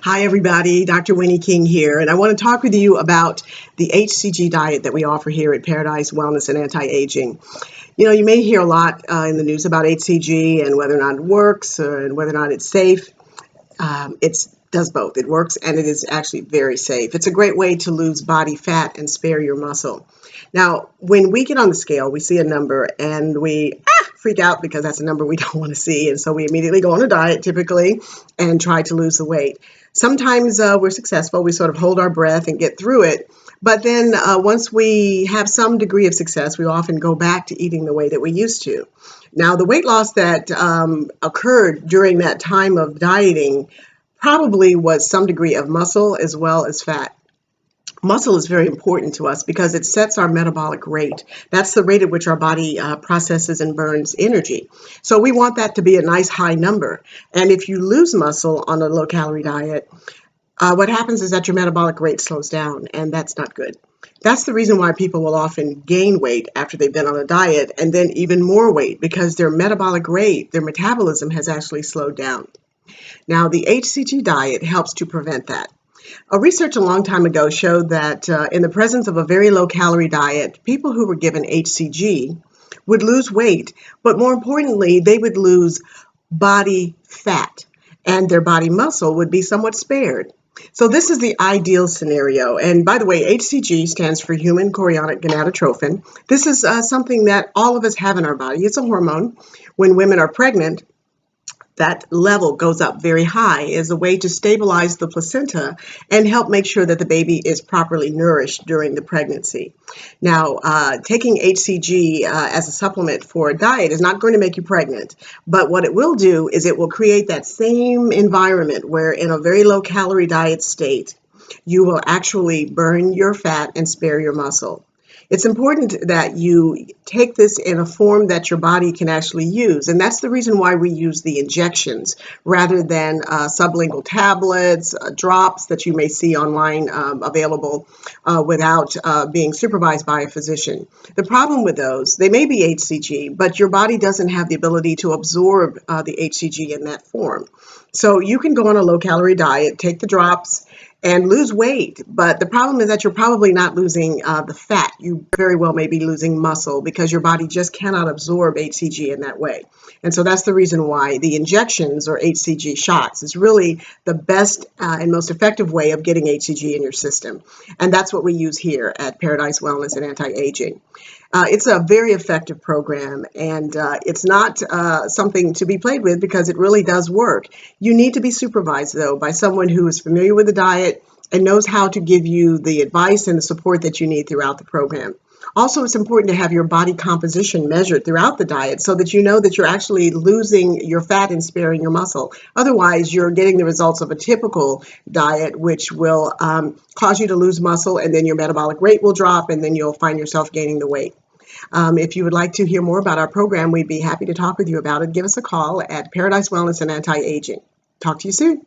Hi, everybody. Dr. Winnie King here, and I want to talk with you about the HCG diet that we offer here at Paradise Wellness and Anti-Aging. You may hear a lot in the news about HCG and whether or not it works and whether or not it's safe. It does both. It works and it is actually very safe. It's a great way to lose body fat and spare your muscle. Now, when we get on the scale, we see a number and we freak out because that's a number we don't want to see. And so we immediately go on a diet typically and try to lose the weight. Sometimes we're successful. We sort of hold our breath and get through it. But then once we have some degree of success, we often go back to eating the way that we used to. Now, the weight loss that occurred during that time of dieting probably was some degree of muscle as well as fat. Muscle is very important to us because it sets our metabolic rate. That's the rate at which our body processes and burns energy. So we want that to be a nice high number. And if you lose muscle on a low-calorie diet, what happens is that your metabolic rate slows down, and that's not good. That's the reason why people will often gain weight after they've been on a diet and then even more weight because their metabolic rate, their metabolism has actually slowed down. Now, the HCG diet helps to prevent that. A research a long time ago showed that in the presence of a very low-calorie diet, people who were given HCG would lose weight, but more importantly, they would lose body fat, and their body muscle would be somewhat spared. So this is the ideal scenario. And by the way, HCG stands for human chorionic gonadotrophin. This is something that all of us have in our body. It's a hormone. When women are pregnant, that level goes up very high as a way to stabilize the placenta and help make sure that the baby is properly nourished during the pregnancy. Now, taking HCG as a supplement for a diet is not going to make you pregnant, but what it will do is it will create that same environment where in a very low calorie diet state, you will actually burn your fat and spare your muscle. It's important that you take this in a form that your body can actually use, and that's the reason why we use the injections rather than sublingual tablets, drops that you may see online available without being supervised by a physician. The problem with those, they may be HCG, but your body doesn't have the ability to absorb the HCG in that form. So you can go on a low-calorie diet, take the drops, and lose weight, but the problem is that you're probably not losing the fat. You very well may be losing muscle because your body just cannot absorb HCG in that way. And so that's the reason why the injections or HCG shots is really the best and most effective way of getting HCG in your system. And that's what we use here at Paradise Wellness and Anti-Aging. It's a very effective program, and it's not something to be played with because it really does work. You need to be supervised, though, by someone who is familiar with the diet and knows how to give you the advice and the support that you need throughout the program. Also, it's important to have your body composition measured throughout the diet so that you know that you're actually losing your fat and sparing your muscle. Otherwise, you're getting the results of a typical diet, which will cause you to lose muscle, and then your metabolic rate will drop, and then you'll find yourself gaining the weight. If you would like to hear more about our program, we'd be happy to talk with you about it. Give us a call at Paradise Wellness and Anti-Aging. Talk to you soon.